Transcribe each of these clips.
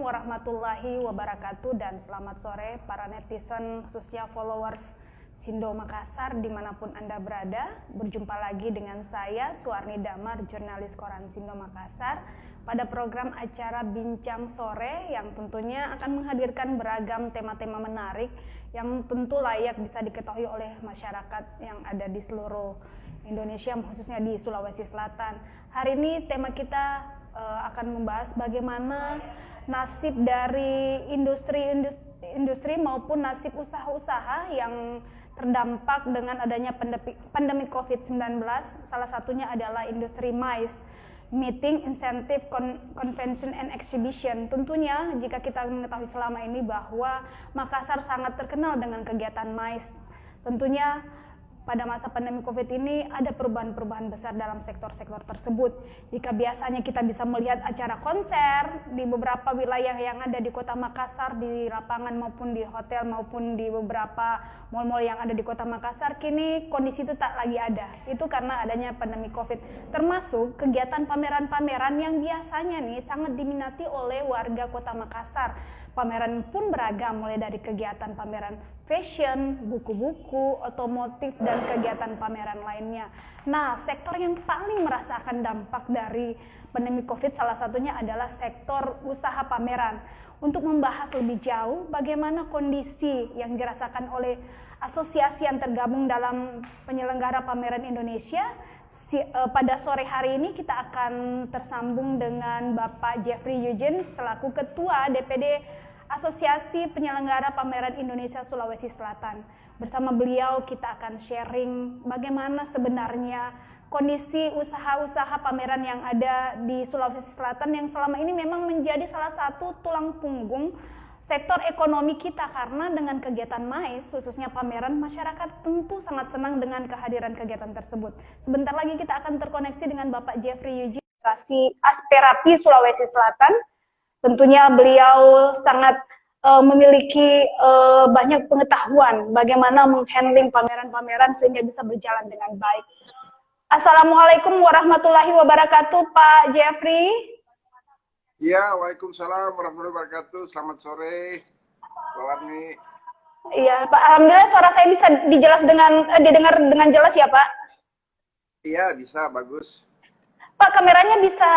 warahmatullahi wabarakatuh dan selamat sore para netizen khususnya followers Sindo Makassar dimanapun Anda berada. Berjumpa lagi dengan saya Suwarni Damar, jurnalis koran Sindo Makassar pada program acara Bincang Sore yang tentunya akan menghadirkan beragam tema-tema menarik yang tentu layak bisa diketahui oleh masyarakat yang ada di seluruh Indonesia, khususnya di Sulawesi Selatan. Hari ini tema kita akan membahas bagaimana nasib dari industri maupun nasib usaha-usaha yang terdampak dengan adanya pandemi COVID-19. Salah satunya adalah industri MICE, Meeting, Incentive, Convention and Exhibition. Tentunya jika kita mengetahui selama ini bahwa Makassar sangat terkenal dengan kegiatan MICE. Tentunya pada masa pandemi COVID ini ada perubahan-perubahan besar dalam sektor-sektor tersebut. Jika biasanya kita bisa melihat acara konser di beberapa wilayah yang ada di kota Makassar, di lapangan maupun di hotel maupun di beberapa mal-mal yang ada di kota Makassar, kini kondisi itu tak lagi ada. Itu karena adanya pandemi COVID. Termasuk kegiatan pameran-pameran yang biasanya nih sangat diminati oleh warga kota Makassar. Pameran pun beragam, mulai dari kegiatan pameran fashion, buku-buku, otomotif, dan kegiatan pameran lainnya. Nah, sektor yang paling merasakan dampak dari pandemi COVID salah satunya adalah sektor usaha pameran. Untuk membahas lebih jauh bagaimana kondisi yang dirasakan oleh asosiasi yang tergabung dalam penyelenggara pameran Indonesia, pada sore hari ini kita akan tersambung dengan Bapak Jeffrey Eugene selaku Ketua DPD Asosiasi Penyelenggara Pameran Indonesia Sulawesi Selatan. Bersama beliau kita akan sharing bagaimana sebenarnya kondisi usaha-usaha pameran yang ada di Sulawesi Selatan yang selama ini memang menjadi salah satu tulang punggung sektor ekonomi kita, karena dengan kegiatan MICE, khususnya pameran, masyarakat tentu sangat senang dengan kehadiran kegiatan tersebut. Sebentar lagi kita akan terkoneksi dengan Bapak Jeffrey Eugene, Asperapi Sulawesi Selatan. Tentunya beliau sangat memiliki banyak pengetahuan bagaimana menghandling pameran-pameran sehingga bisa berjalan dengan baik. Assalamualaikum warahmatullahi wabarakatuh, Pak Jeffrey. Ya, waalaikumsalam warahmatullahi wabarakatuh. Selamat sore, Pak Warni. Iya, Pak. Alhamdulillah suara saya bisa didengar dengan jelas ya, Pak? Iya, bisa, bagus. Pak, kameranya bisa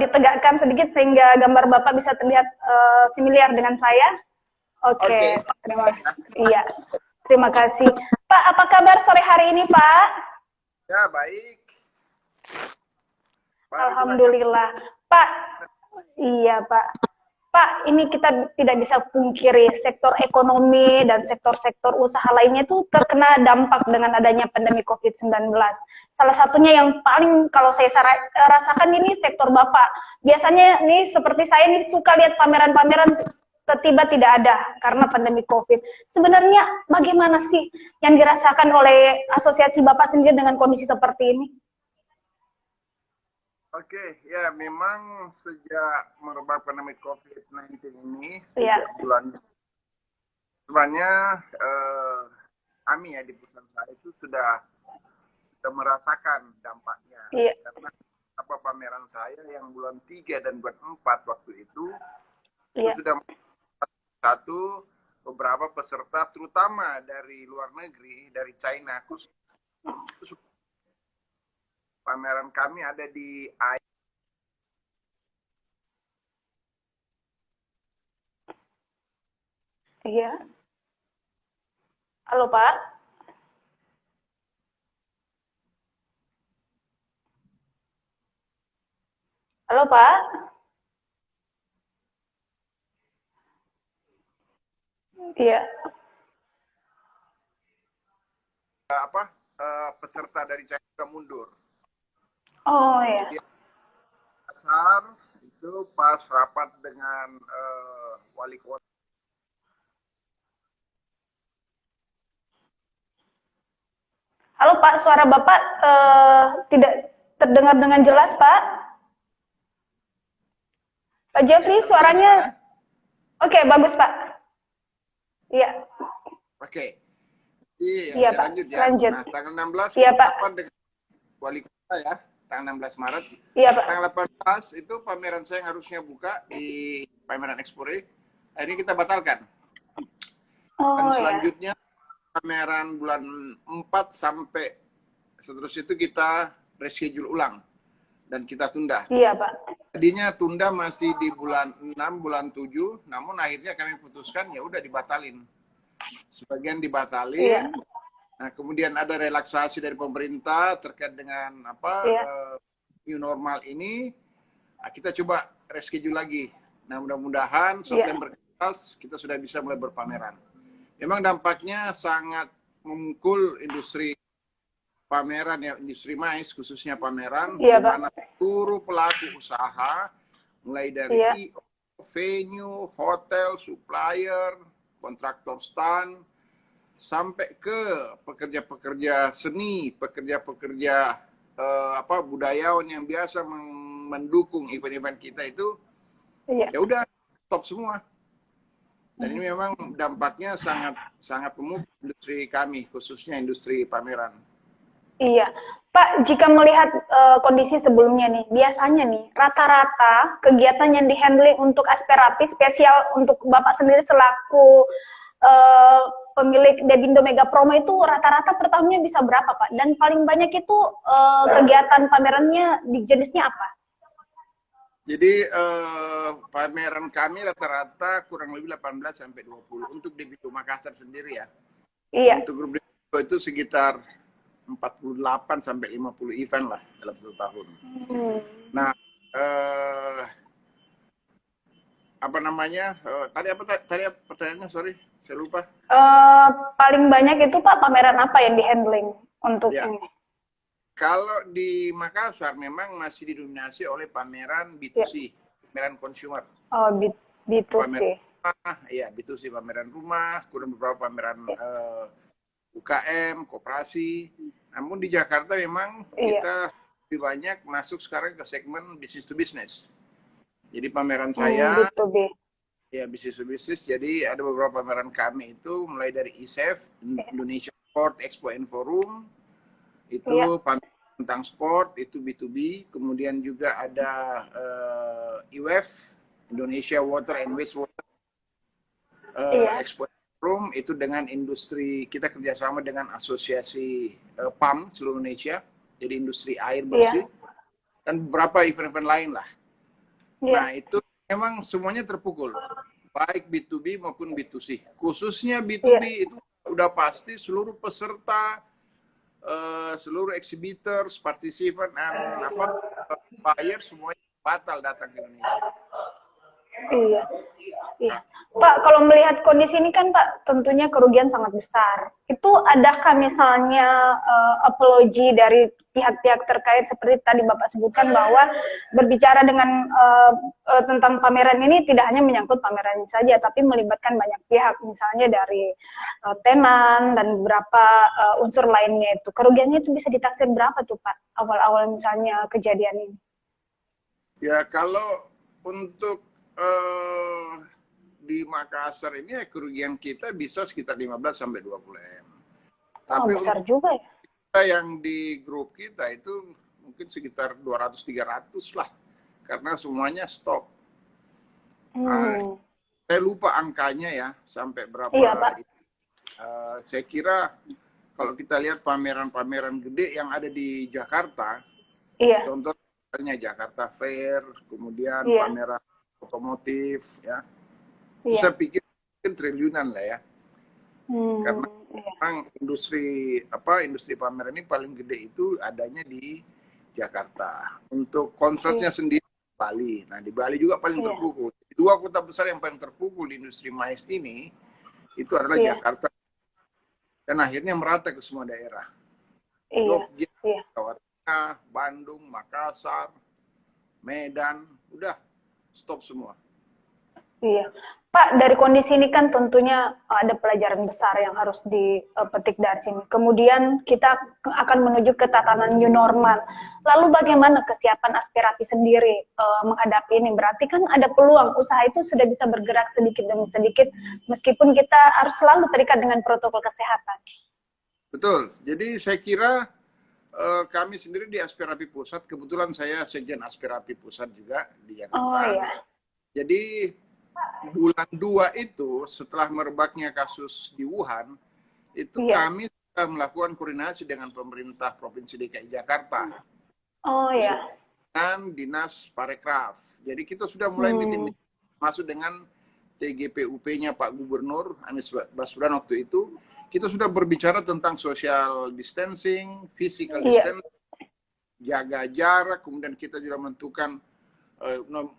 ditegakkan sedikit sehingga gambar Bapak bisa terlihat similar dengan saya. Oke. Terima kasih. Pak, apa kabar sore hari ini, Pak? Ya, baik. Alhamdulillah. Pak, iya, Pak. Pak, ini kita tidak bisa pungkiri sektor ekonomi dan sektor-sektor usaha lainnya itu terkena dampak dengan adanya pandemi COVID-19. Salah satunya yang paling kalau saya rasakan ini sektor Bapak. Biasanya nih seperti saya nih suka lihat pameran-pameran tiba-tiba tidak ada karena pandemi COVID. Sebenarnya bagaimana sih yang dirasakan oleh asosiasi Bapak sendiri dengan kondisi seperti ini? Oke, ya memang sejak merebak pandemi COVID-19 ini, sejak bulan sebenarnya kami ya di perusahaan saya itu sudah merasakan dampaknya. Karena pameran saya yang bulan 3 dan bulan 4 waktu itu sudah satu beberapa peserta terutama dari luar negeri, dari China khusus. Pameran kami ada di Iya. Halo, Pak. Halo, Pak. Iya. Peserta dari China mundur. Oh ya. Pasar itu pas rapat dengan wali kota. Halo Pak, suara Bapak tidak terdengar dengan jelas, Pak. Pak Jeffrey, suaranya oke, bagus, Pak. Iya. Oke. Iya, Iya, saya Pak. lanjut ya. Lanjut. Nah, tanggal 16 iya, Pak. rapat dengan wali kota ya. tanggal 16 Maret. Iya, Pak. Tanggal 18 itu pameran saya yang harusnya buka di pameran Expore. Akhirnya kita batalkan. Dan selanjutnya pameran bulan 4 sampai seterusnya itu kita reschedule ulang dan kita tunda. Iya, Pak. Tadinya tunda masih di bulan 6, bulan 7, namun akhirnya kami putuskan ya udah dibatalin. Sebagian dibatalin. Iya. Nah, kemudian ada relaksasi dari pemerintah terkait dengan new normal ini. Nah, kita coba reschedule lagi. Nah, mudah-mudahan September kita sudah bisa mulai berpameran. Memang dampaknya sangat memukul industri pameran ya, industri mais khususnya pameran, di mana seluruh pelaku usaha mulai dari venue, hotel, supplier, kontraktor stand, sampai ke pekerja-pekerja seni, pekerja-pekerja budayawan yang biasa mendukung event-event kita itu, ya udah stop semua. Dan ini memang dampaknya sangat memukul industri kami, khususnya industri pameran. Iya, Pak, jika melihat kondisi sebelumnya nih, biasanya nih, rata-rata kegiatan yang di-handling untuk Asperapi, spesial untuk Bapak sendiri selaku pemilik Debindo Mega Promo itu rata-rata per tahunnya bisa berapa, Pak? Dan paling banyak itu kegiatan pamerannya di jenisnya apa? Jadi pameran kami rata-rata kurang lebih 18 sampai 20 untuk Debindo Makassar sendiri ya. Iya. Untuk grup Debindo itu sekitar 48 sampai 50 event lah dalam 1 tahun. Nah, tadi pertanyaannya, sorry, saya lupa. Paling banyak itu Pak pameran apa yang di-handling untuk ini? Kalau di Makassar memang masih didominasi oleh pameran B2C, pameran consumer. Oh, B2C. Pameran rumah, ya B2C, pameran rumah, kemudian beberapa pameran UKM, koperasi. Namun di Jakarta memang kita lebih banyak masuk sekarang ke segmen business to business. Jadi pameran saya, ya business to business. Jadi ada beberapa pameran kami itu mulai dari ISEF, Indonesia Sport Expo and Forum, itu pameran tentang sport, itu B2B. Kemudian juga ada IWF, Indonesia Water and Wastewater Expo and Forum, itu dengan industri, kita kerjasama dengan asosiasi PAM seluruh Indonesia, jadi industri air bersih, dan beberapa event-event lain lah. Nah itu memang semuanya terpukul, baik B2B maupun B2C. Khususnya B2B itu udah pasti seluruh peserta, seluruh exhibitors, partisipan, buyer semuanya batal datang ke Indonesia. Iya. Pak, kalau melihat kondisi ini kan Pak, tentunya kerugian sangat besar. Itu adakah misalnya apologi dari pihak-pihak terkait seperti tadi Bapak sebutkan bahwa berbicara dengan tentang pameran ini tidak hanya menyangkut pameran ini saja, tapi melibatkan banyak pihak, misalnya dari tenan dan beberapa unsur lainnya itu. Kerugiannya itu bisa ditaksir berapa tuh Pak, awal-awal misalnya kejadian ini? Ya kalau untuk di Makassar ini kerugian kita bisa sekitar 15 sampai 20 M. Tapi besar juga ya. Kita yang di grup kita itu mungkin sekitar 200-300 lah. Karena semuanya stop. Saya lupa angkanya ya, sampai berapa. Iya, Pak. Saya kira kalau kita lihat pameran-pameran gede yang ada di Jakarta, contohnya Jakarta Fair, kemudian pameran otomotif, ya, saya pikir mungkin triliunan lah ya, karena memang industri pameran ini paling gede itu adanya di Jakarta. Untuk konsernya sendiri Bali, nah di Bali juga paling terpukul. Dua kota besar yang paling terpukul di industri mais ini itu adalah Jakarta, dan akhirnya merata ke semua daerah. Jogja, Jawa Tengah, Bandung, Makassar, Medan, udah stop semua. Iya, Pak, dari kondisi ini kan tentunya ada pelajaran besar yang harus dipetik dari sini. Kemudian kita akan menuju ke tatanan new normal. Lalu bagaimana kesiapan Asperapi sendiri menghadapi ini? Berarti kan ada peluang usaha itu sudah bisa bergerak sedikit demi sedikit, meskipun kita harus selalu terikat dengan protokol kesehatan. Betul. Jadi saya kira Kami sendiri di Asperapi Pusat, kebetulan saya Sekjen Asperapi Pusat juga di Oh Jakarta. ya. Jadi bulan 2 itu setelah merebaknya kasus di Wuhan, itu kami sudah melakukan koordinasi dengan pemerintah Provinsi DKI Jakarta. Oh ya. Dan Dinas Parekraf. Jadi kita sudah mulai meeting masuk dengan TGPUP-nya Pak Gubernur Anies Baswedan waktu itu. Kita sudah berbicara tentang social distancing, physical distancing, jaga jarak, kemudian kita juga menentukan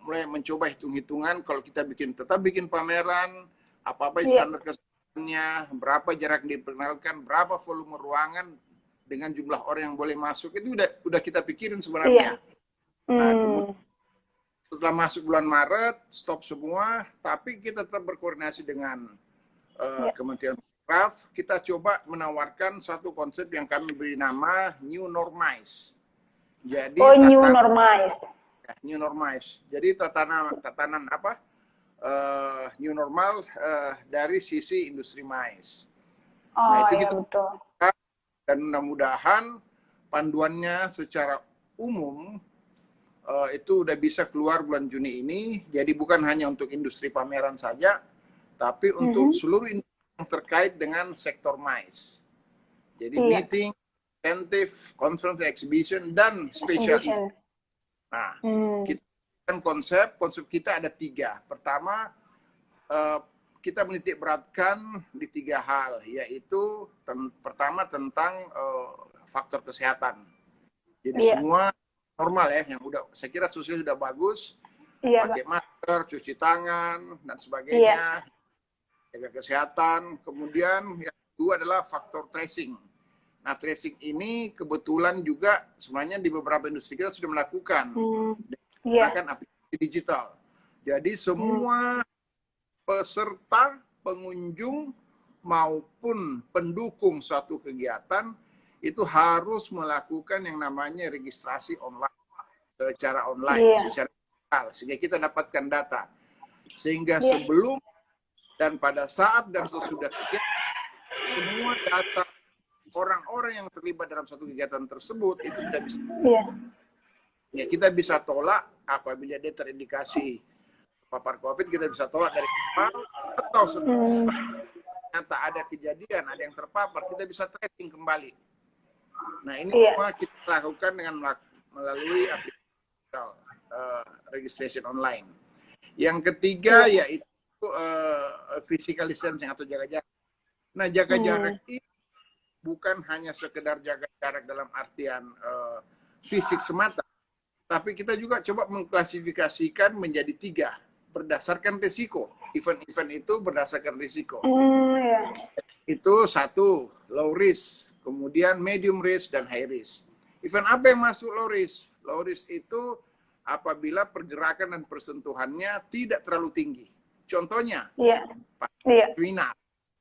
mulai mencoba hitung-hitungan kalau kita tetap bikin pameran, apa-apa standar kesehatannya, berapa jarak diperkenalkan, berapa volume ruangan dengan jumlah orang yang boleh masuk, itu udah kita pikirin sebenarnya. Nah, kemudian setelah masuk bulan Maret, stop semua, tapi kita tetap berkoordinasi dengan Kementerian Parekraf. Kita coba menawarkan satu konsep yang kami beri nama New Normize. Jadi New Normize. New Normize. Jadi tatanan apa? New normal dari sisi industri mais. Nah, itu kita betul. Dan mudah-mudahan panduannya secara umum itu udah bisa keluar bulan Juni ini. Jadi bukan hanya untuk industri pameran saja, tapi untuk seluruh industri yang terkait dengan sektor mais. Jadi meeting, incentive, conference, exhibition, dan special event. Nah, kita kan konsep kita ada 3. Pertama, kita menitik beratkan di 3 hal, yaitu pertama tentang faktor kesehatan. Jadi semua normal ya, yang saya kira sosial sudah bagus, pakai masker, cuci tangan, dan sebagainya, jaga kesehatan. Kemudian yang kedua adalah faktor tracing. Nah, tracing ini kebetulan juga sebenarnya di beberapa industri kita sudah melakukan menggunakan aplikasi digital. Jadi semua peserta, pengunjung maupun pendukung suatu kegiatan itu harus melakukan yang namanya registrasi online, secara online, secara digital, sehingga kita dapatkan data. Sehingga sebelum dan pada saat dan sesudah kegiatan, semua data orang-orang yang terlibat dalam satu kegiatan tersebut itu sudah bisa. Ya, kita bisa tolak apabila dia terindikasi papar COVID, kita bisa tolak dari kapal, atau ternyata ada kejadian, ada yang terpapar, kita bisa tracing kembali. Nah, ini semua kita lakukan dengan melalui aplikasi registration online. Yang ketiga yaitu physical distancing atau jaga jarak. Nah, jaga jarak ini bukan hanya sekedar jaga jarak dalam artian fisik semata, tapi kita juga coba mengklasifikasikan menjadi 3 berdasarkan risiko. Event-event itu berdasarkan risiko. Itu 1, low risk, kemudian medium risk, dan high risk. Event apa yang masuk low risk? Low risk itu apabila pergerakan dan persentuhannya tidak terlalu tinggi. Contohnya,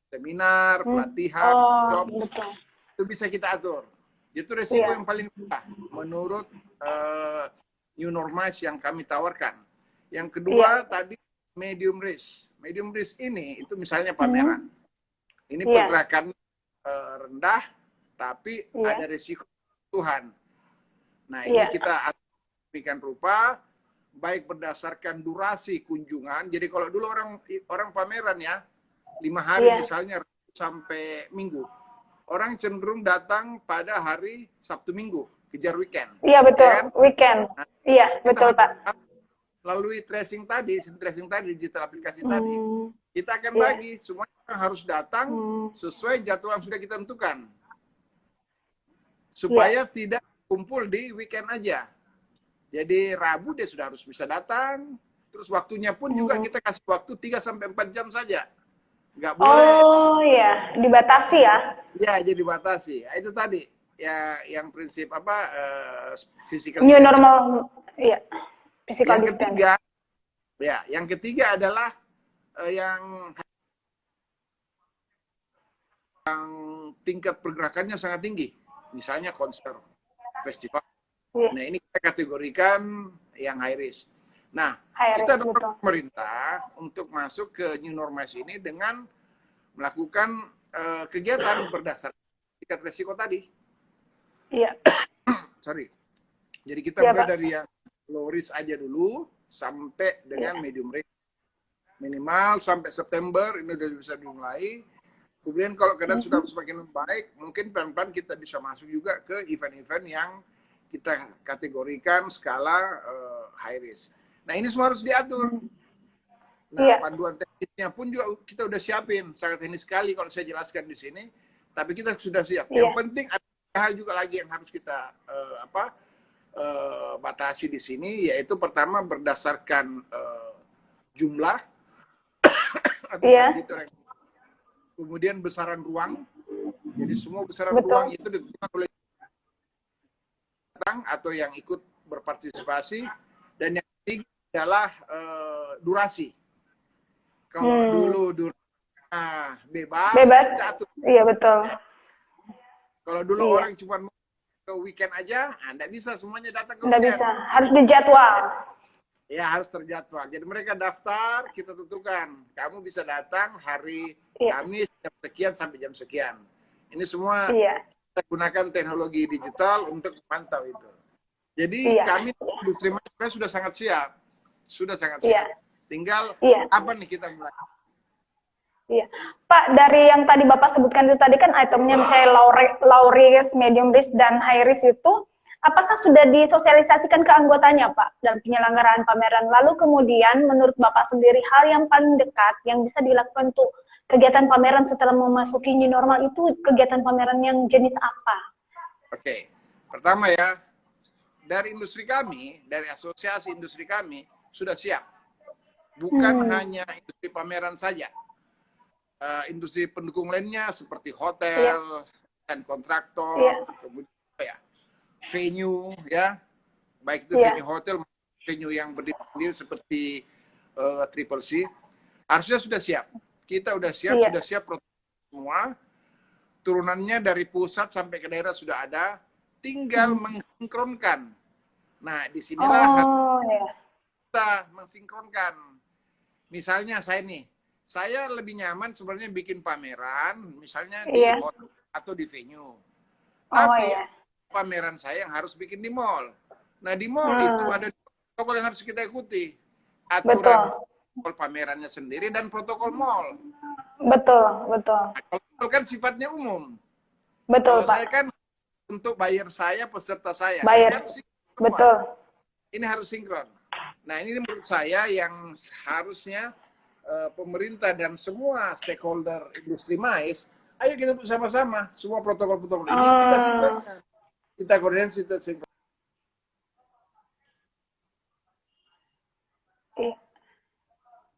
seminar, pelatihan, job, itu bisa kita atur. Itu risiko yang paling rendah menurut New Normize yang kami tawarkan. Yang kedua tadi medium risk. Medium risk ini itu misalnya pameran. Ini pergerakan rendah, tapi ada risiko Tuhan. Nah, ini kita aturkan rupa baik berdasarkan durasi kunjungan. Jadi kalau dulu orang pameran ya 5 hari misalnya sampai Minggu, orang cenderung datang pada hari Sabtu Minggu, kejar weekend. Iya betul, ya kan? Weekend. Iya betul Pak. Melalui tracing tadi, digital aplikasi tadi, kita akan bagi semuanya harus datang sesuai jadwal yang sudah kita tentukan, supaya tidak kumpul di weekend aja. Jadi Rabu dia sudah harus bisa datang, terus waktunya pun juga kita kasih waktu 3-4 jam saja. Nggak boleh. Oh iya, dibatasi ya? Ya, jadi dibatasi. Itu tadi ya yang prinsip apa physical New distancing. normal, iya. Physical Yang distancing. ketiga, yang ketiga adalah yang tingkat pergerakannya sangat tinggi. Misalnya konser, festival. Nah, ini kita kategorikan yang high risk. Nah, kita dorong pemerintah untuk masuk ke New Normize ini dengan melakukan kegiatan berdasarkan tingkat risiko tadi. Iya. Sorry. Jadi kita Iya, mulai Pak. dari yang low risk aja dulu sampai dengan Iya. medium risk. Minimal sampai September ini udah bisa dimulai. Kemudian kalau keadaan sudah semakin membaik, mungkin pelan-pelan kita bisa masuk juga ke event-event yang kita kategorikan skala high risk. Nah ini semua harus diatur. Nah Iya. panduan teknisnya pun juga kita udah siapin. Sangat teknis sekali kalau saya jelaskan di sini. Tapi kita sudah siap. Yang Iya. penting ada hal juga lagi yang harus kita batasi di sini, yaitu pertama berdasarkan jumlah atau Iya. kemudian besaran ruang. Jadi semua besaran Betul. ruang itu ditentukan oleh datang atau yang ikut berpartisipasi, dan yang ketiga adalah durasi. Kalau dulu bebas, kita atur. Iya, betul. Kalau dulu Iya. orang cuma ke weekend aja, nggak bisa semuanya datang ke Nggak weekend. bisa, harus dijadwal. Ya harus terjadwal. Jadi mereka daftar, kita tentukan. Kamu bisa datang hari Iya. Kamis jam sekian sampai jam sekian. Ini semua Iya. kita gunakan teknologi digital untuk memantau itu. Jadi Iya. kami industri masker sudah sangat siap. Sudah sangat Iya. siap. Tinggal Iya. apa nih kita mulai? Iya, Pak, dari yang tadi Bapak sebutkan itu tadi kan itemnya misalnya low risk, medium risk, dan high risk itu, apakah sudah disosialisasikan ke anggotanya, Pak, dalam penyelenggaraan pameran? Lalu kemudian, menurut Bapak sendiri, hal yang paling dekat yang bisa dilakukan untuk kegiatan pameran setelah memasuki new normal itu kegiatan pameran yang jenis apa? Oke, pertama ya, dari industri kami, dari asosiasi industri kami, sudah siap. Bukan hanya industri pameran saja. Industri pendukung lainnya seperti hotel dan kontraktor, kemudian venue, ya, baik itu venue hotel, venue yang berdiri seperti Triple C, harusnya sudah siap. Kita udah siap, sudah siap protokol semua. Turunannya dari pusat sampai ke daerah sudah ada, tinggal mensinkronkan. Nah, disinilah kita mensinkronkan. Misalnya saya lebih nyaman sebenarnya bikin pameran, misalnya di hotel atau di venue. Tapi pameran saya yang harus bikin di mall. Nah di mall itu ada protokol yang harus kita ikuti. Aturan protokol pamerannya sendiri dan protokol mall. Betul, betul. Nah, kalau mall kan sifatnya umum. Betul, kalau Pak. saya kan untuk buyer saya, peserta saya. Buyers. Betul. Ini harus sinkron. Nah ini menurut saya yang harusnya pemerintah dan semua stakeholder industri mais, ayo kita bersama-sama semua protokol-protokol ini kita sinkronkan, kita koordinasi, kita sinkron.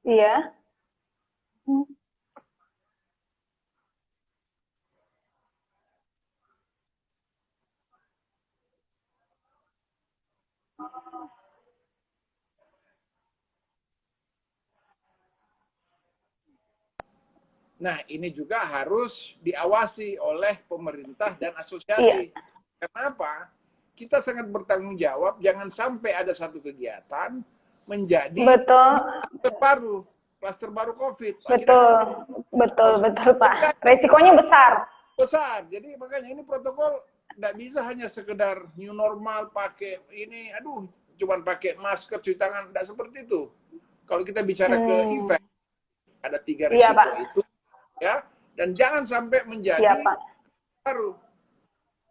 Iya. Nah, ini juga harus diawasi oleh pemerintah dan asosiasi. Kenapa? Kita sangat bertanggung jawab, jangan sampai ada satu kegiatan menjadi kluster baru COVID. Betul, Pak. Resikonya besar. Jadi makanya ini protokol nggak bisa hanya sekedar new normal, pakai ini, cuman pakai masker, cuci tangan, nggak seperti itu. Kalau kita bicara ke event, ada 3 risiko itu. Ya, dan jangan sampai menjadi baru.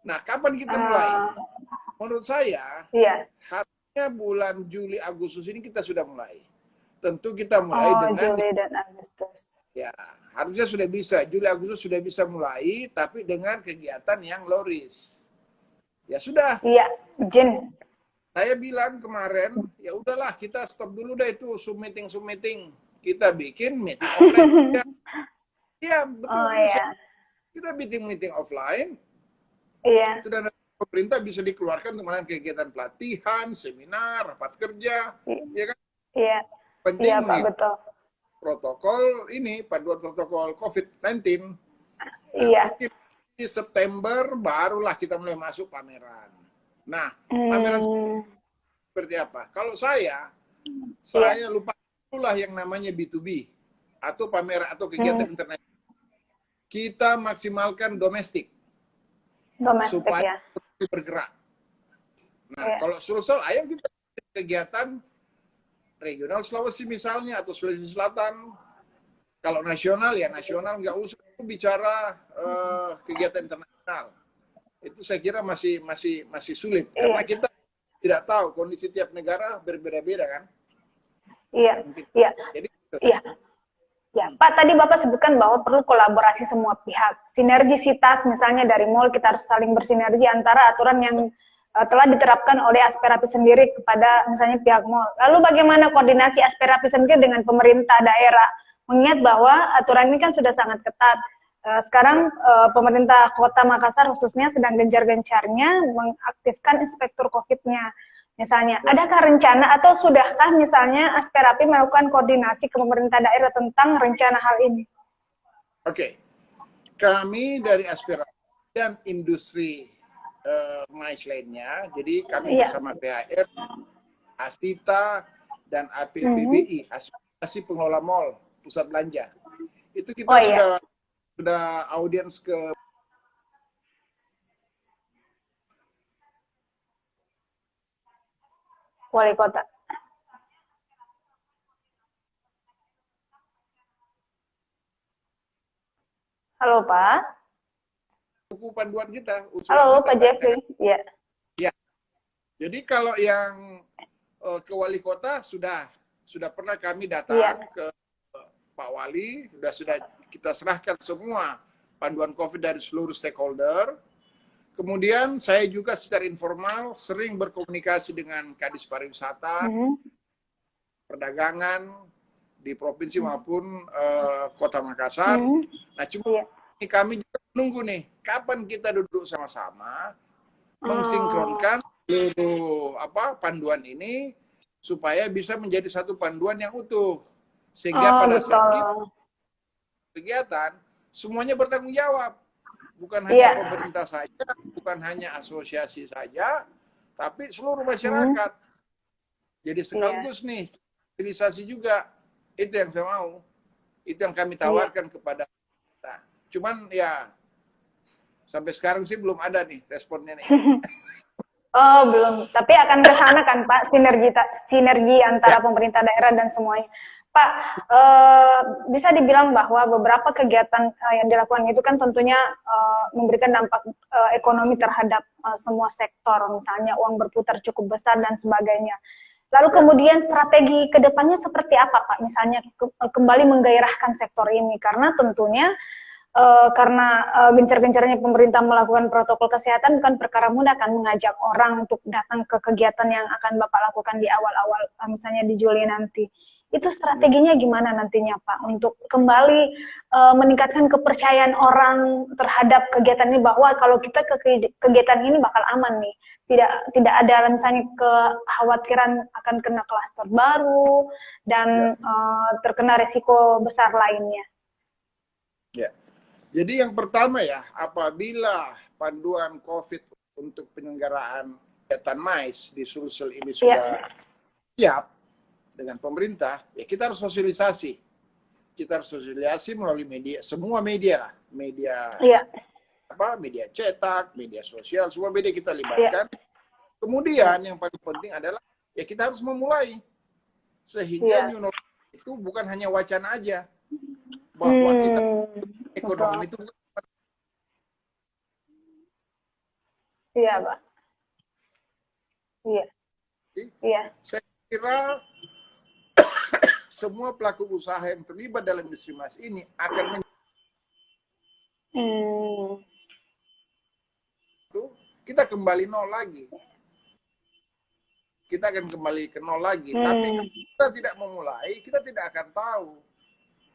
Nah, kapan kita mulai? Menurut saya, harusnya bulan Juli Agustus ini kita sudah mulai. Tentu kita mulai dengan Juli dan Agustus. Ya, harusnya sudah bisa. Juli Agustus sudah bisa mulai, tapi dengan kegiatan yang low risk. Ya sudah. Iya, izin. Saya bilang kemarin, ya udahlah kita stop dulu dah itu Zoom meeting. Kita bikin meeting offline. Iya, betul. Kita meeting offline. Iya. Sudah pemerintah bisa dikeluarkan untuk melakukan kegiatan pelatihan, seminar, rapat kerja. Ya kan? Iya. Penting iya, Pak, betul. Protokol ini, panduan protokol COVID-19. Iya. Di September barulah kita mulai masuk pameran. Nah, pameran seperti apa? Kalau saya lupa itulah yang namanya B2B atau pameran atau kegiatan internet. Kita maksimalkan domestik supaya bergerak. Nah, kalau Sulsel, ayo kita kegiatan regional Sulawesi misalnya, atau Sulawesi Selatan. Kalau nasional ya nasional, nggak usah bicara kegiatan internasional. Itu saya kira masih sulit karena kita tidak tahu kondisi tiap negara berbeda-beda kan. Iya, Mungkin. iya, Jadi, iya. Ya, Pak, tadi Bapak sebutkan bahwa perlu kolaborasi semua pihak. Sinergisitas, misalnya dari mall, kita harus saling bersinergi antara aturan yang telah diterapkan oleh Asperapi sendiri kepada misalnya pihak mall. Lalu bagaimana koordinasi Asperapi sendiri dengan pemerintah daerah? Mengingat bahwa aturan ini kan sudah sangat ketat. Sekarang pemerintah Kota Makassar khususnya sedang gencar-gencarnya mengaktifkan inspektur COVID-nya. Misalnya, adakah rencana atau sudahkah misalnya Asperapi melakukan koordinasi ke pemerintah daerah tentang rencana hal ini? Oke. Kami dari Asperapi dan industri mais lainnya, jadi kami bersama PHR, Asita, dan APPBI, Asosiasi Pengelola Mall, Pusat Belanja. Itu kita sudah audiens ke Wali Kota. Halo Pak. buku panduan kita. Halo kita, Pak Jeffrey. Ya. Ya. Jadi kalau yang ke Wali Kota sudah pernah kami datang ke Pak Wali, sudah kita serahkan semua panduan COVID dari seluruh stakeholder. Kemudian saya juga secara informal sering berkomunikasi dengan Kadis Pariwisata, perdagangan di provinsi maupun Kota Makassar. Nah, cuma kami juga menunggu nih, kapan kita duduk sama-sama mensinkronkan seluruh panduan ini supaya bisa menjadi satu panduan yang utuh. Sehingga pada saat kita kegiatan, semuanya bertanggung jawab. Bukan hanya pemerintah saja, bukan hanya asosiasi saja, tapi seluruh masyarakat. Jadi sekaligus nih, sosialisasi juga. Itu yang saya mau. Itu yang kami tawarkan kepada kita. Cuman ya, sampai sekarang sih belum ada nih responnya nih. Oh, belum. Tapi akan ke sana kan Pak, sinergi antara pemerintah daerah dan semuanya. Pak, bisa dibilang bahwa beberapa kegiatan yang dilakukan itu kan tentunya memberikan dampak ekonomi terhadap semua sektor, misalnya uang berputar cukup besar dan sebagainya. Lalu kemudian strategi kedepannya seperti apa Pak? Misalnya kembali menggairahkan sektor ini, karena tentunya karena gencar-gencarnya pemerintah melakukan protokol kesehatan bukan perkara mudah kan mengajak orang untuk datang ke kegiatan yang akan Bapak lakukan di awal-awal, misalnya di Juli nanti. Itu strateginya gimana nantinya Pak untuk kembali meningkatkan kepercayaan orang terhadap kegiatan ini, bahwa kalau kita ke kegiatan ini bakal aman nih, tidak ada misalnya kekhawatiran akan kena klaster baru dan terkena resiko besar lainnya. Ya. Jadi yang pertama ya, apabila panduan COVID untuk penyelenggaraan kegiatan mais di Sulsel ini sudah siap dengan pemerintah, ya kita harus sosialisasi. Kita harus sosialisasi melalui media, semua media lah, media media cetak, media sosial, semua media kita libatkan. Kemudian yang paling penting adalah ya kita harus memulai, sehingga new normal itu bukan hanya wacana aja, bahwa kita ekonomi itu Pak. Saya kira semua pelaku usaha yang terlibat dalam industri mas ini akan kita kembali nol lagi. Kita akan kembali ke nol lagi. Tapi kalau kita tidak memulai, kita tidak akan tahu.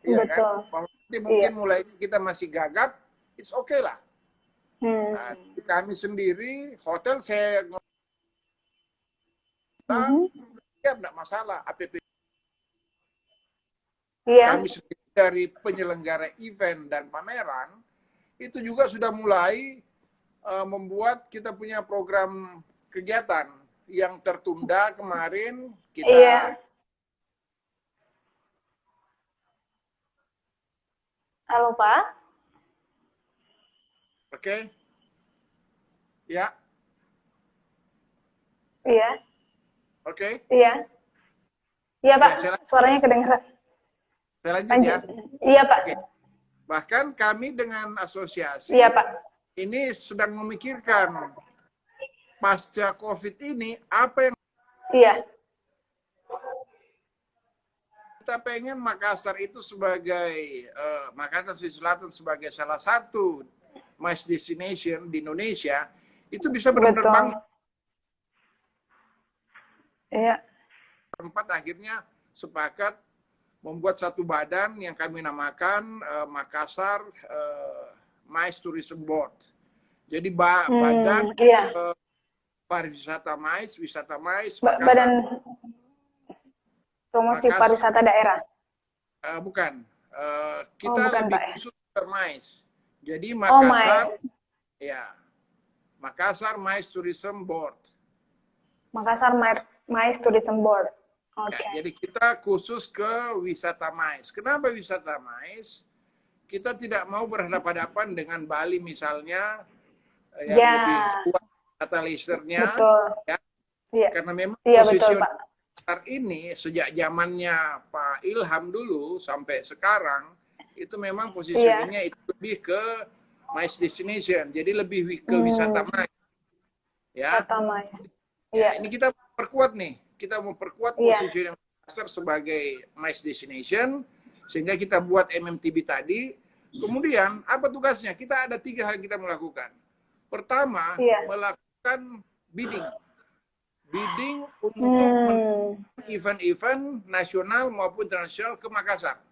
Iya kan? Nanti mungkin mulai kita masih gagap, it's okay lah. Nah, kami sendiri, hotel saya tidak masalah. Kami sendiri dari penyelenggara event dan pameran, itu juga sudah mulai membuat kita punya program kegiatan yang tertunda kemarin. Kita Halo Pak. Oke. Ya. Iya. Oke. Iya. Iya, Pak. Ya, Suaranya kedengaran. saya lanjut Lanjut. ya. Iya, Pak. Oke. Bahkan kami dengan asosiasi Iya, Pak. ini sedang memikirkan pasca COVID ini apa yang Iya. kita pengen Makassar itu sebagai Makassar Sulawesi Selatan sebagai salah satu MICE destination di Indonesia itu bisa benar-benar bangga. Iya. Tempat akhirnya sepakat membuat satu badan yang kami namakan Makassar MICE Tourism Board. Jadi badan pariwisata MICE, wisata MICE Makassar. Badan promosi pariwisata daerah. Bukan. Kita lebih khusus ke MICE. Jadi Makassar, ya, Makassar MICE Tourism Board. Makassar MICE Tourism Board. Oke. Ya, jadi kita khusus ke wisata MICE. Kenapa wisata MICE? Kita tidak mau berhadapan-hadapan dengan Bali misalnya, yang lebih kuat wisata leisure-nya. Ya. Ya. Karena memang posisi ini sejak zamannya Pak Ilham dulu sampai sekarang itu memang posisinya itu lebih ke MICE destination, jadi lebih ke wisata MICE. Ya. Wisata MICE. Ya, ini kita perkuat nih, kita mau perkuat posisi Makassar sebagai MICE destination, sehingga kita buat MMTB tadi. Kemudian apa tugasnya? Kita ada 3 hal yang kita melakukan. Pertama, melakukan bidding untuk event-event nasional maupun internasional ke Makassar.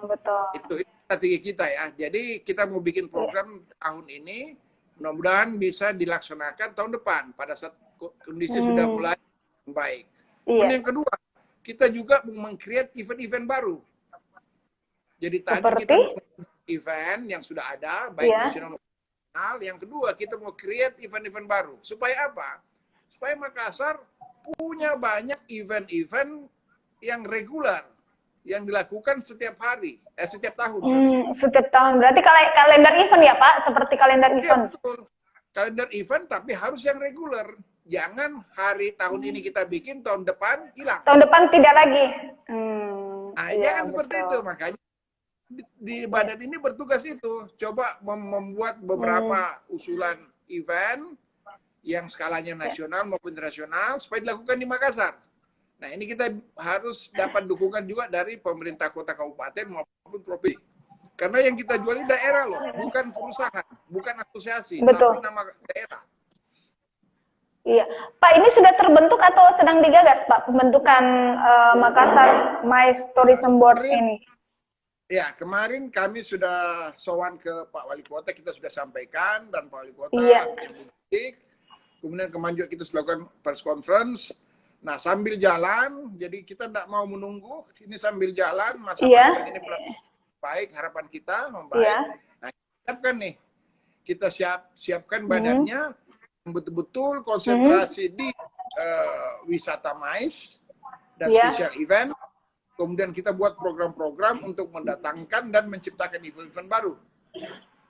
Betul. Itu strategi kita ya. Jadi kita mau bikin program tahun ini, mudah-mudahan bisa dilaksanakan tahun depan pada saat kondisi sudah mulai baik. Dan yang kedua, kita juga mau meng-create event-event baru. Jadi tadi kita event yang sudah ada, baik nasional maupun internasional. Yang kedua, kita mau create event-event baru. Supaya apa? Supaya Makassar punya banyak event-event yang reguler, yang dilakukan setiap hari, setiap tahun. Setiap tahun, berarti kalender event ya Pak? Seperti kalender event? Betul. Kalender event, tapi harus yang reguler. Jangan hari tahun ini kita bikin, tahun depan hilang. Tahun depan tidak lagi. Jangan seperti itu, makanya di badan ini bertugas itu. Coba membuat beberapa usulan event, yang skalanya nasional maupun internasional supaya dilakukan di Makassar. Nah, ini kita harus dapat dukungan juga dari pemerintah kota kabupaten maupun provinsi. Karena yang kita jual ini daerah loh, bukan perusahaan, bukan asosiasi, tapi nama daerah. Iya, Pak, ini sudah terbentuk atau sedang digagas Pak pembentukan Makassar MICE Tourism Board ini? Ya, kemarin kami sudah sowan ke Pak Wali Kota, kita sudah sampaikan, dan Pak Wali Kota kemudian kemarin juga kita lakukan press conference. Nah, sambil jalan, jadi kita tidak mau menunggu, ini sambil jalan, masa ini baik, harapan kita membaik. Nah, siapkan nih, kita siapkan badannya, betul-betul konsentrasi di wisata MICE dan special event. Kemudian kita buat program-program untuk mendatangkan dan menciptakan event-event baru.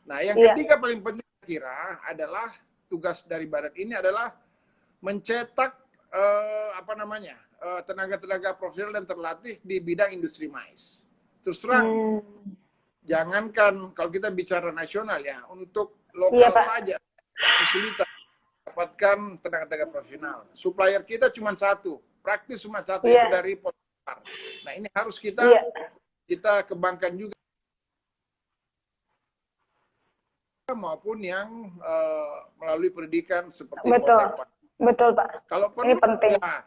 Nah, yang ketiga paling penting kira adalah tugas dari badan ini adalah mencetak tenaga-tenaga profesional dan terlatih di bidang industri MICE. Terus terang, jangankan kalau kita bicara nasional ya, untuk lokal saja kesulitan dapatkan tenaga-tenaga profesional. Supplier kita cuma satu, praktis cuma satu, itu dari Polpar. Nah, ini harus kita kembangkan juga, maupun yang melalui pendidikan seperti Betul Pak. Kalau perlu, ini penting. Ya,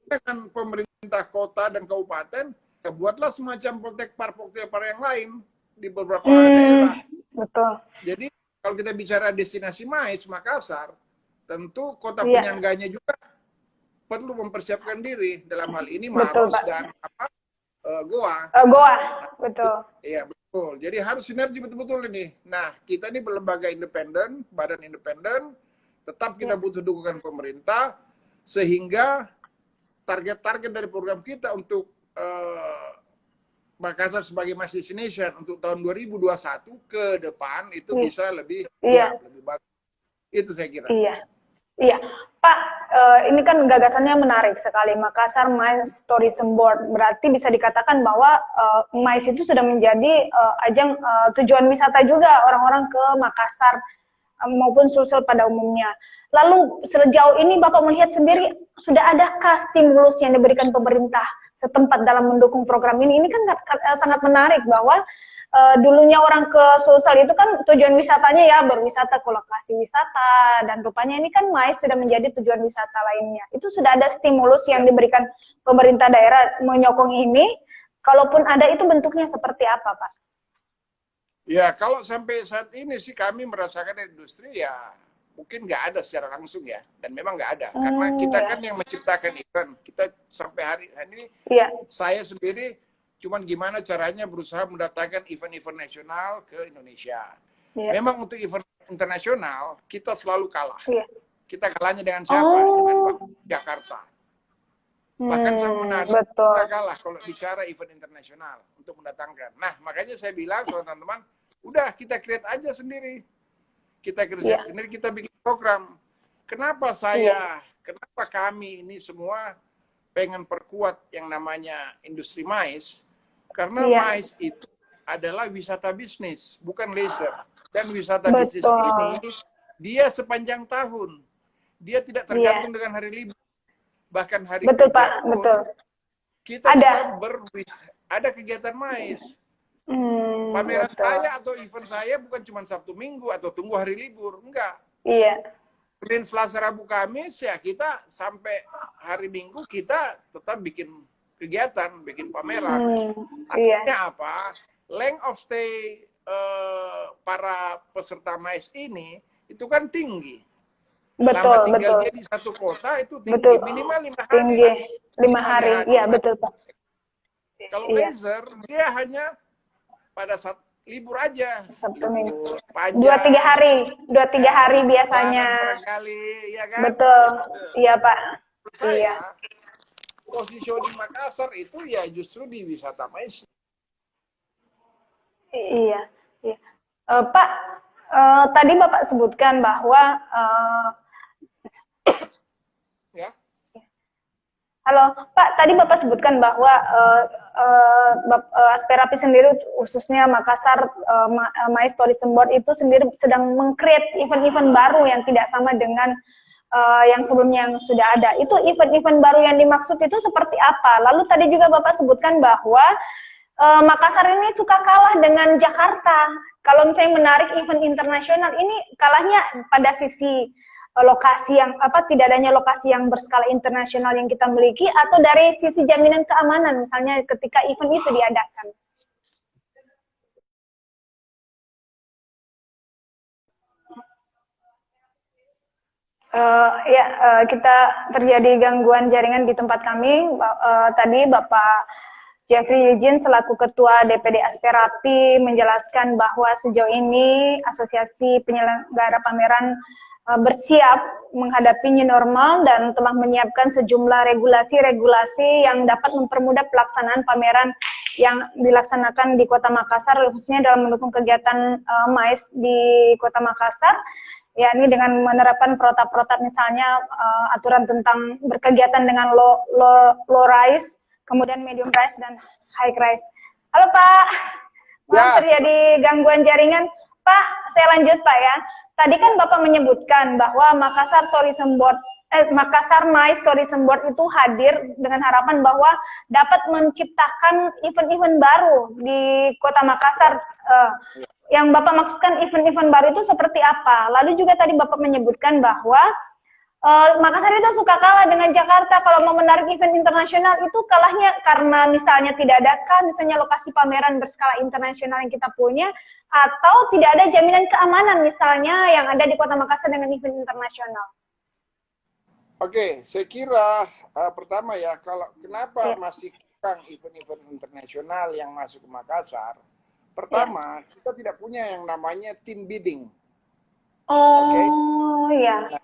dengan pemerintah kota dan kabupaten, ya buatlah semacam protek-par yang lain di beberapa daerah. Betul. Jadi kalau kita bicara destinasi MICE Makassar, tentu kota penyangganya juga perlu mempersiapkan diri dalam hal ini Maros dan Goa. Goa, betul. Iya, betul. Jadi harus sinergi betul-betul ini. Nah, kita ini berlembaga independen, badan independen, tetap kita butuh dukungan pemerintah, sehingga target-target dari program kita untuk Makassar sebagai MICE destination untuk tahun 2021 ke depan itu bisa lebih lebih bagus. Itu saya kira. Iya. Pak, ini kan gagasannya menarik sekali, Makassar MICE Tourism Board. Berarti bisa dikatakan bahwa MICE itu sudah menjadi ajang tujuan wisata juga orang-orang ke Makassar maupun Sulsel pada umumnya. Lalu sejauh ini Bapak melihat sendiri, sudah adakah stimulus yang diberikan pemerintah setempat dalam mendukung program ini? Ini kan sangat menarik bahwa dulunya orang ke Sulsel itu kan tujuan wisatanya ya berwisata ke lokasi wisata, dan rupanya ini kan MICE sudah menjadi tujuan wisata lainnya. Itu sudah ada stimulus yang diberikan pemerintah daerah menyokong ini. Kalaupun ada, itu bentuknya seperti apa, Pak? Ya, kalau sampai saat ini sih kami merasakan industri ya mungkin nggak ada secara langsung ya, dan memang nggak ada karena kita kan yang menciptakan event. Kita sampai hari ini, saya sendiri cuman gimana caranya berusaha mendatangkan event-event nasional ke Indonesia. Memang untuk event internasional kita selalu kalah. Kita kalahnya dengan siapa? Dengan Jakarta. Bahkan sama Manado kita kalah kalau bicara event internasional untuk mendatangkan. Nah, makanya saya bilang sama teman-teman, udah kita create aja sendiri. Kita kerja sendiri, kita bikin program. Kenapa kenapa kami ini semua pengen perkuat yang namanya industri MICE? Karena MICE itu adalah wisata bisnis, bukan leisure. Dan wisata bisnis ini, dia sepanjang tahun. Dia tidak tergantung dengan hari libur. Bahkan hari kerja Pak, pun, kita ada kegiatan MICE. Pameran saya atau event saya bukan cuma Sabtu Minggu atau tunggu hari libur, enggak. Senin, Selasa, Rabu, Kamis ya kita sampai hari Minggu kita tetap bikin kegiatan, bikin pameran. Artinya apa? Length of stay para peserta MICE ini itu kan tinggi. Lama tinggal dia di satu kota itu tinggi, minimal 5 hari. 5 hari, iya betul Pak. Kalau leisure dia hanya pada saat libur aja. Sabtu Minggu. 2-3 hari biasanya. Kali, ya kan? Betul. Iya, Pak. Saya, positioning Makassar itu ya justru di wisata MICE. Iya. Pak, tadi Bapak sebutkan bahwa Halo, Pak. Tadi Bapak sebutkan bahwa Asperapi sendiri, khususnya Makassar MICE Tourism Board itu sendiri sedang meng-create event-event baru yang tidak sama dengan yang sebelumnya yang sudah ada. Itu event-event baru yang dimaksud itu seperti apa? Lalu tadi juga Bapak sebutkan bahwa Makassar ini suka kalah dengan Jakarta. Kalau misalnya menarik event internasional, ini kalahnya pada sisi lokasi yang tidak adanya lokasi yang berskala internasional yang kita miliki, atau dari sisi jaminan keamanan misalnya ketika event itu diadakan. Kita terjadi gangguan jaringan di tempat kami. Tadi Bapak Jeffrey Eugene selaku Ketua DPD Asperapi menjelaskan bahwa sejauh ini Asosiasi Penyelenggara Pameran bersiap menghadapi new normal dan telah menyiapkan sejumlah regulasi-regulasi yang dapat mempermudah pelaksanaan pameran yang dilaksanakan di Kota Makassar, khususnya dalam mendukung kegiatan MICE di Kota Makassar, yakni dengan menerapkan protap-protap misalnya aturan tentang berkegiatan dengan low rise, kemudian medium rise dan high rise. Halo Pak, maaf terjadi gangguan jaringan. Pak, saya lanjut Pak ya. Tadi kan Bapak menyebutkan bahwa Makassar MICE Tourism Board itu hadir dengan harapan bahwa dapat menciptakan event-event baru di Kota Makassar. Yang Bapak maksudkan event-event baru itu seperti apa? Lalu juga tadi Bapak menyebutkan bahwa Makassar itu suka kalah dengan Jakarta kalau mau menarik event internasional, itu kalahnya karena misalnya tidak adakah misalnya lokasi pameran berskala internasional yang kita punya, atau tidak ada jaminan keamanan misalnya yang ada di Kota Makassar dengan event internasional. Oke, saya kira pertama ya, kalau kenapa masih kurang event-event internasional yang masuk ke Makassar, pertama kita tidak punya yang namanya team bidding.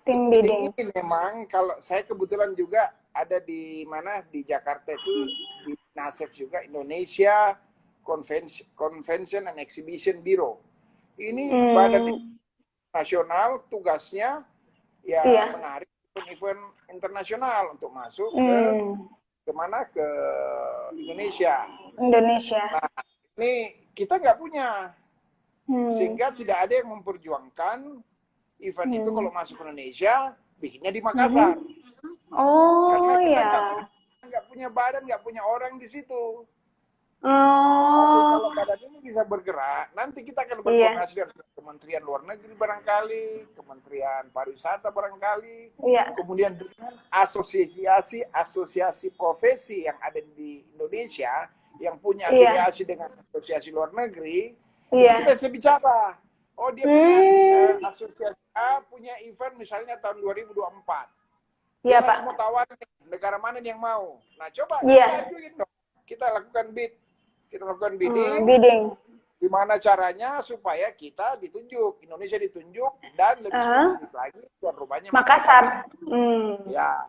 Tim bidding. Ini memang kalau saya kebetulan juga ada di mana di Jakarta itu di NASEF juga, Indonesia Convention and Exhibition Bureau. Ini badan nasional tugasnya menarik event internasional untuk masuk ke kemana, ke Indonesia. Nah, ini kita nggak punya, sehingga tidak ada yang memperjuangkan event itu kalau masuk ke Indonesia bikinnya di Makassar. Karena kita nggak punya badan, nggak punya orang di situ. Tapi kalau badan ini bisa bergerak, nanti kita akan berkoordinasi dengan Kementerian Luar Negeri barangkali, Kementerian Pariwisata barangkali, kemudian dengan asosiasi profesi yang ada di Indonesia yang punya afiliasi dengan asosiasi luar negeri, itu kita bisa bicara. Oh, dia punya asosiasi A punya event misalnya tahun 2024. Dia mau tawarin negara mana yang mau. Nah, coba kita ajuin dong. Kita lakukan bid. Kita lakukan bidding. Gimana caranya supaya kita ditunjuk, Indonesia ditunjuk, dan lebih spesifik lagi tuan rumahnya Makassar. Ya.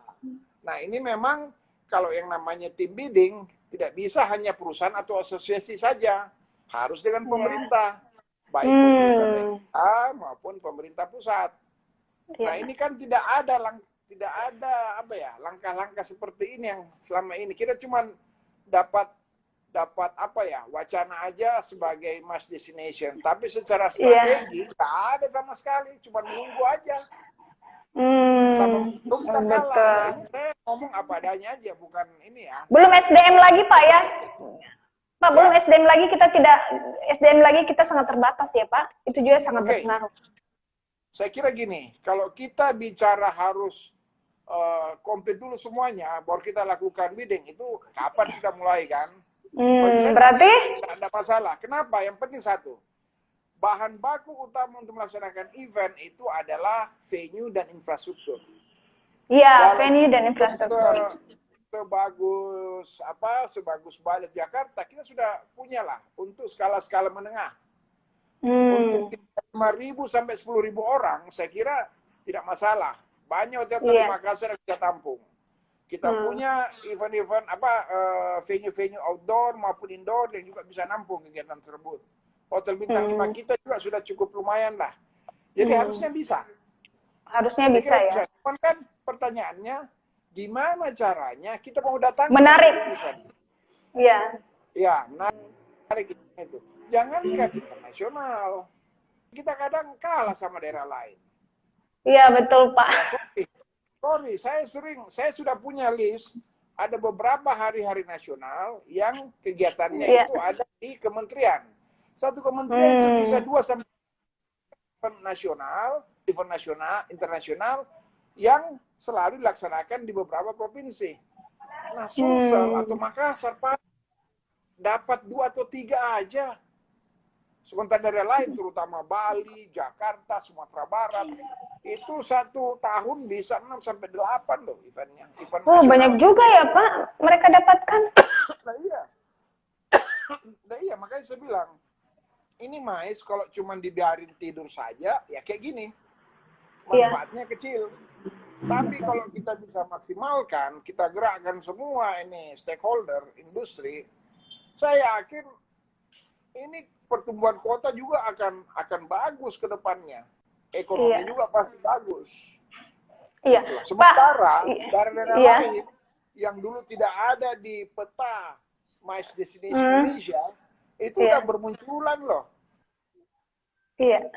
Nah, ini memang kalau yang namanya tim bidding tidak bisa hanya perusahaan atau asosiasi saja, harus dengan pemerintah, baik pemerintah daerah maupun pemerintah pusat. Nah, ini kan tidak ada langkah-langkah seperti ini yang selama ini kita cuma dapat wacana aja sebagai mass destination, tapi secara strategi nggak ada sama sekali, cuma menunggu aja. Sama kita kalah. Nah, ini saya ngomong apa adanya aja, bukan ini ya. Belum SDM lagi Pak ya, Pak. Belum SDM lagi kita sangat terbatas ya Pak. Itu juga sangat berpengaruh. Saya kira gini, kalau kita bicara harus komplit dulu semuanya, baru kita lakukan bidding, itu kapan kita mulai kan? Berarti tidak ada masalah. Kenapa? Yang penting satu, bahan baku utama untuk melaksanakan event itu adalah venue dan infrastruktur. Iya, venue dan infrastruktur. Sebagus Ballet Jakarta, kita sudah punya lah untuk skala-skala menengah. Untuk 5.000 sampai 10.000 orang, saya kira tidak masalah. Banyak hotel di Makassar yang bisa tampung. Kita punya event-event venue-venue outdoor maupun indoor yang juga bisa nampung kegiatan tersebut. Hotel bintang 5 kita juga sudah cukup lumayan lah. Jadi harusnya bisa. Harusnya bisa ya. Cuman kan pertanyaannya, gimana caranya kita mau datang menarik. Iya. Ya, menarik itu. Jangankan internasional, kita kadang kalah sama daerah lain. Iya betul Pak. Sorry, saya sudah punya list, ada beberapa hari-hari nasional yang kegiatannya itu ada di kementerian. Satu kementerian itu bisa 2 sampai event nasional, internasional yang selalu dilaksanakan di beberapa provinsi. Nah, Sulsel atau Makassar Pak dapat 2 atau 3 aja. Sementara daerah lain, terutama Bali, Jakarta, Sumatera Barat, itu 1 tahun bisa 6 sampai 8 loh eventnya. Banyak juga ya Pak, mereka dapatkan. Nah iya, makanya saya bilang, ini Mais kalau cuma dibiarin tidur saja, ya kayak gini. Manfaatnya kecil. Tapi kalau kita bisa maksimalkan, kita gerakkan semua ini stakeholder, industri, saya yakin ini pertumbuhan kota juga akan bagus ke depannya. Ekonomi juga pasti bagus. Iya. Sementara daerah-daerah lain yang dulu tidak ada di peta MICE Destination Indonesia, itu udah bermunculan loh. Iya.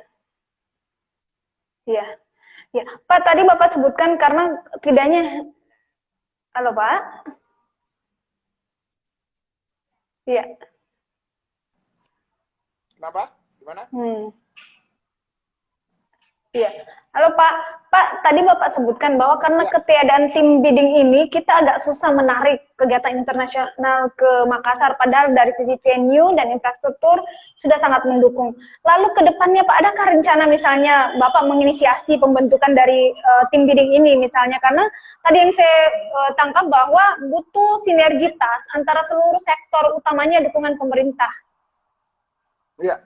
Iya. Ya, Pak, tadi Bapak sebutkan karena tidaknya. Halo, Pak? Iya. Kenapa? Gimana? Iya. Halo Pak, tadi Bapak sebutkan bahwa karena ketiadaan tim bidding ini, kita agak susah menarik kegiatan internasional ke Makassar, padahal dari sisi venue dan infrastruktur sudah sangat mendukung. Lalu ke depannya Pak, adakah rencana misalnya Bapak menginisiasi pembentukan dari tim bidding ini misalnya? Karena tadi yang saya tangkap bahwa butuh sinergitas antara seluruh sektor, utamanya dukungan pemerintah. Iya.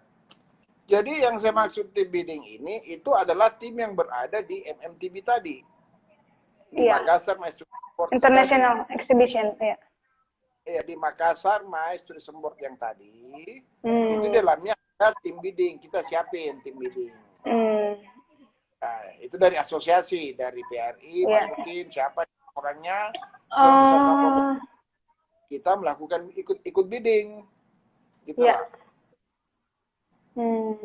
Jadi yang saya maksud tim bidding ini itu adalah tim yang berada di MMTB tadi. Di Makassar MICE International Exhibition, ya. Iya, di Makassar MICE Tourism Board yang tadi. Itu dalamnya ada tim bidding, kita siapin tim bidding. Nah, itu dari asosiasi, dari PRI Iya. masukin siapa orangnya, dan beserta Oh, kita melakukan ikut bidding, gitu iya. lah. Hmm.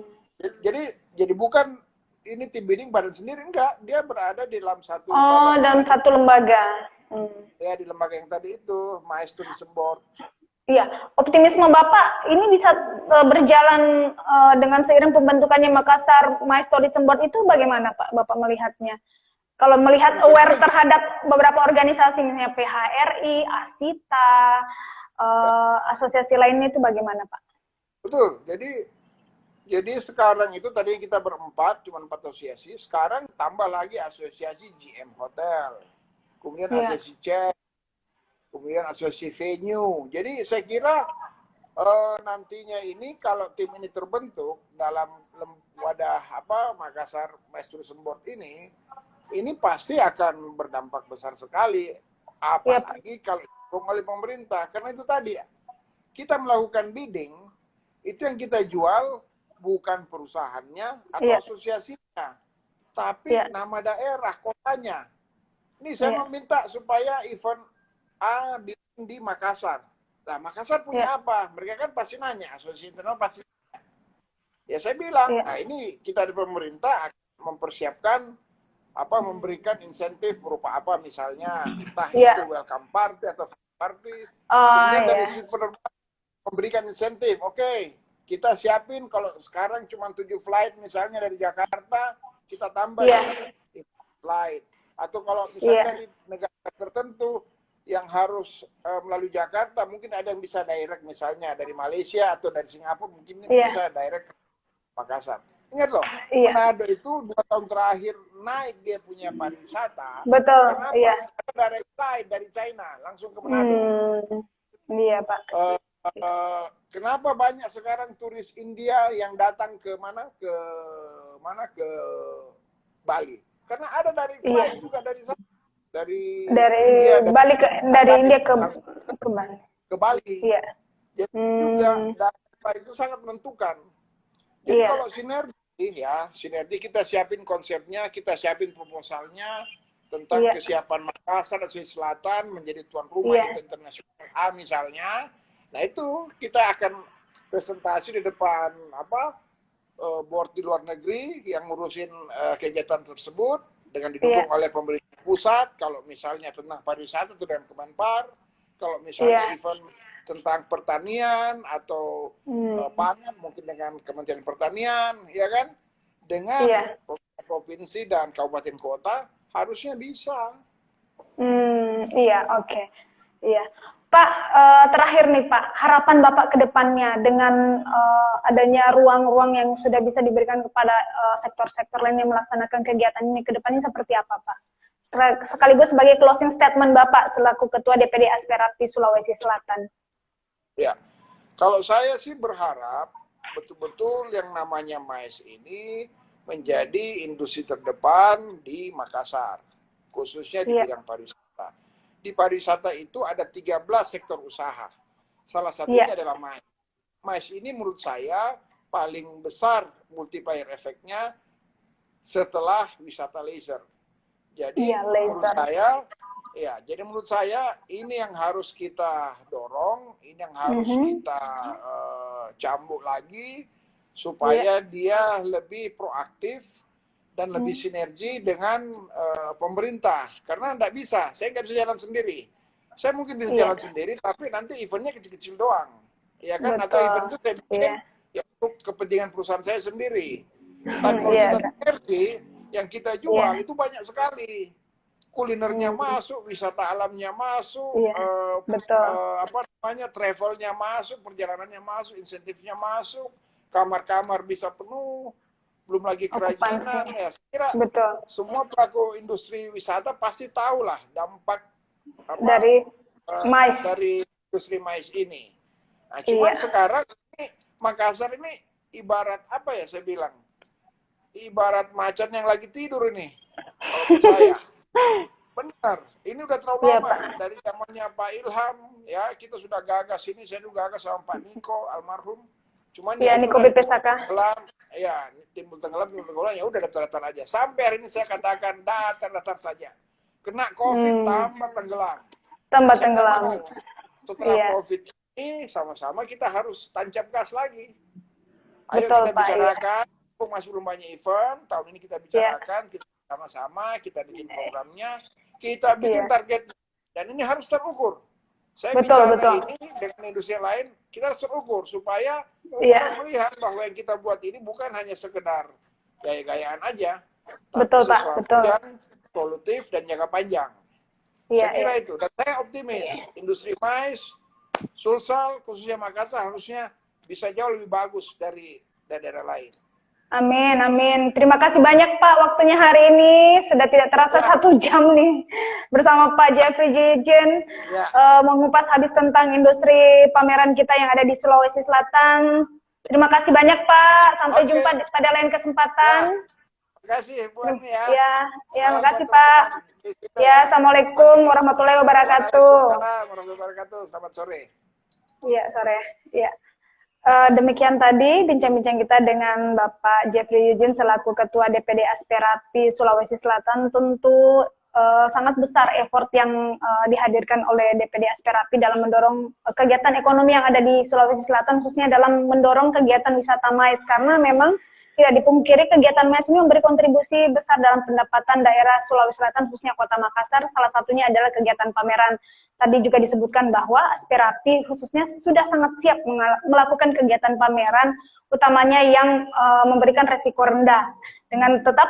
Jadi bukan ini tim bidding badan sendiri, enggak, dia berada di dalam satu Oh, lembaga dalam tadi, satu lembaga. Hmm. ya di lembaga yang tadi itu, MICE Tourism Board. Iya, optimisme Bapak ini bisa berjalan dengan seiring pembentukannya Makassar MICE Tourism Board itu bagaimana Pak Bapak melihatnya? Kalau melihat Saya aware kira terhadap beberapa organisasi misalnya PHRI, ASITA, asosiasi lainnya itu bagaimana Pak? betul. Jadi sekarang itu tadi kita berempat, cuma 4 asosiasi. Sekarang tambah lagi asosiasi GM Hotel, kemudian Iya, asosiasi CET, kemudian asosiasi venue. Jadi saya kira nantinya ini kalau tim ini terbentuk dalam wadah Makassar MICE Tourism Board ini pasti akan berdampak besar sekali. iya Pak. Apalagi kalau didukung oleh pemerintah, karena itu tadi kita melakukan bidding, itu yang kita jual bukan perusahaannya atau Iya, asosiasinya, tapi iya, nama daerah, kotanya. Ini saya iya, meminta supaya event A di Makassar. Nah, Makassar iya, punya apa? Mereka kan pasti nanya, asosiasi internal pasti. Ya saya bilang, nah iya, ini kita di pemerintah akan mempersiapkan memberikan insentif berupa apa misalnya, entah itu iya. welcome party atau party. Oh Kemudian dari iya, sisi penerbangan memberikan insentif. Oke, kita siapin kalau sekarang cuma 7 flight misalnya dari Jakarta, kita tambah iya, di flight. Atau kalau misalnya iya, dari negara tertentu yang harus melalui Jakarta, mungkin ada yang bisa direct misalnya dari Malaysia atau dari Singapura, mungkin iya, bisa direct ke Makassar. Ingat loh, iya. Manado itu 2 tahun terakhir naik dia punya pariwisata. Betul, Kenapa? iya. Ada direct flight dari China langsung ke Manado. Hmm, iya Pak. Kenapa banyak sekarang turis India yang datang ke Bali? Karena ada dari Iya. flight juga dari sana, dari Dari India, Bali ke dari Bangladesh India ke langsung ke Bali. ke Bali. Iya. Jadi juga Hmm, data itu sangat menentukan. Jadi iya, kalau sinergi kita siapin konsepnya, kita siapin proposalnya tentang iya, kesiapan Makassar dan Sulawesi Selatan menjadi tuan rumah iya, event internasional A misalnya. Nah itu kita akan presentasi di depan board di luar negeri yang ngurusin kegiatan tersebut dengan iya, didukung oleh pemerintah pusat. Kalau misalnya tentang pariwisata itu dengan Kemenpar, kalau misalnya iya. event tentang pertanian atau Hmm, pangan mungkin dengan Kementerian Pertanian, ya kan? Dengan iya. provinsi dan kabupaten kota harusnya bisa. Iya, oke. Iya. Pak, terakhir nih Pak, harapan Bapak ke depannya dengan adanya ruang-ruang yang sudah bisa diberikan kepada sektor-sektor lain yang melaksanakan kegiatan ini ke depannya seperti apa Pak? Sekaligus sebagai closing statement Bapak selaku Ketua DPD Asperapi Sulawesi Selatan. Ya, kalau saya sih berharap betul-betul yang namanya MICE ini menjadi industri terdepan di Makassar, khususnya di Iya, bidang pariwisata. Di pariwisata itu ada 13 sektor usaha. Salah iya, satunya adalah MICE. MICE ini menurut saya paling besar multiplier efeknya setelah wisata leisure. Jadi iya, menurut laser. saya, ya, jadi menurut saya ini yang harus kita dorong, ini yang harus Mhm, kita cambuk lagi iya, supaya dia lebih proaktif dan lebih mm, sinergi dengan pemerintah. Karena enggak bisa, saya nggak bisa jalan sendiri. Saya mungkin bisa iya, jalan sendiri, tapi nanti eventnya kecil-kecil doang, ya kan? Atau betul. event itu saya bikin Iya, ya untuk kepentingan perusahaan saya sendiri. Tapi kalau iya, kita Kak. sinergi, yang kita jual Iya, itu banyak sekali. Kulinernya mm, masuk, wisata alamnya masuk, iya, betul. travelnya masuk, perjalanannya masuk, insentifnya masuk, kamar-kamar bisa penuh, belum lagi Okupansi, kerajinan. Ya, saya kira betul. semua pelaku industri wisata pasti tahulah dampak apa Dari mais, dari industri mais ini. Nah, cuman iya. sekarang ini Makassar ini ibarat apa ya saya bilang? Ibarat macan yang lagi tidur ini. Kalau menurut saya. Benar, ini udah terlalu Iya, lama. Pak. Dari zamannya Pak Ilham, ya kita sudah gagas ini, saya juga gagas sama Pak Niko, almarhum. Cuman ya Niko BPSK. Ya, timbul tenggelam, ya udah datar-datar aja. Sampai hari ini saya katakan datar-datar saja. Kena COVID tambah tenggelam. Tambah tenggelam. Setelah COVID ini sama-sama kita harus tancap gas lagi. Ayo Betul, kita Pak, bicarakan. Masih belum banyak event. Tahun ini kita bicarakan, kita sama-sama, kita bikin programnya, kita bikin target. Dan ini harus terukur. Saya bicara ini dengan industri lain, kita harus terukur supaya kita melihat bahwa yang kita buat ini bukan hanya sekedar gaya-gayaan aja, betul Pak, betul. Yang solutif dan jangka panjang. Saya kira itu. Dan saya optimis, industri mais, Sulsel, khususnya Makassar harusnya bisa jauh lebih bagus dari daerah lain. Amin, amin. Terima kasih banyak Pak waktunya hari ini. Sudah tidak terasa 1 jam nih bersama Pak Jeffrey Jejen mengupas habis tentang industri pameran kita yang ada di Sulawesi Selatan. Terima kasih banyak Pak. Sampai jumpa pada lain kesempatan. Terima kasih Bu Ani ya. Ya, makasih Pak. Ya, Assalamualaikum warahmatullahi wabarakatuh. Warahmatullahi wabarakatuh. Selamat sore. Iya, sore. Ya. Demikian tadi bincang-bincang kita dengan Bapak Jeffrey Eugene selaku Ketua DPD Asperapi Sulawesi Selatan. Tentu sangat besar effort yang dihadirkan oleh DPD Asperapi dalam mendorong kegiatan ekonomi yang ada di Sulawesi Selatan, khususnya dalam mendorong kegiatan wisata mais, karena memang tidak dipungkiri kegiatan mais ini memberi kontribusi besar dalam pendapatan daerah Sulawesi Selatan, khususnya Kota Makassar. Salah satunya adalah kegiatan pameran. Tadi juga disebutkan bahwa Asperapi khususnya sudah sangat siap melakukan kegiatan pameran, utamanya yang memberikan resiko rendah, dengan tetap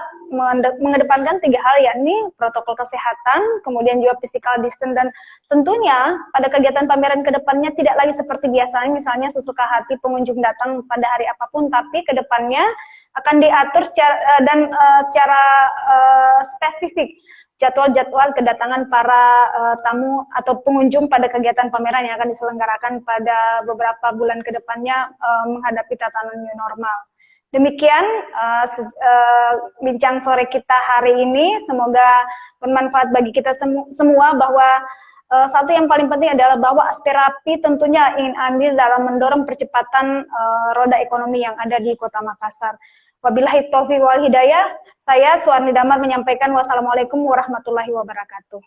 mengedepankan 3 hal, yakni protokol kesehatan, kemudian juga physical distance, dan tentunya pada kegiatan pameran kedepannya tidak lagi seperti biasanya, misalnya sesuka hati pengunjung datang pada hari apapun, tapi kedepannya akan diatur secara spesifik jadwal-jadwal kedatangan para tamu atau pengunjung pada kegiatan pameran yang akan diselenggarakan pada beberapa bulan ke depannya menghadapi tatanan new normal. Demikian bincang sore kita hari ini, semoga bermanfaat bagi kita semua, bahwa satu yang paling penting adalah bahwa Asperapi tentunya ingin andil dalam mendorong percepatan roda ekonomi yang ada di Kota Makassar. Wabillahi taufiq wal hidayah, saya Suarni Damar menyampaikan wassalamualaikum warahmatullahi wabarakatuh.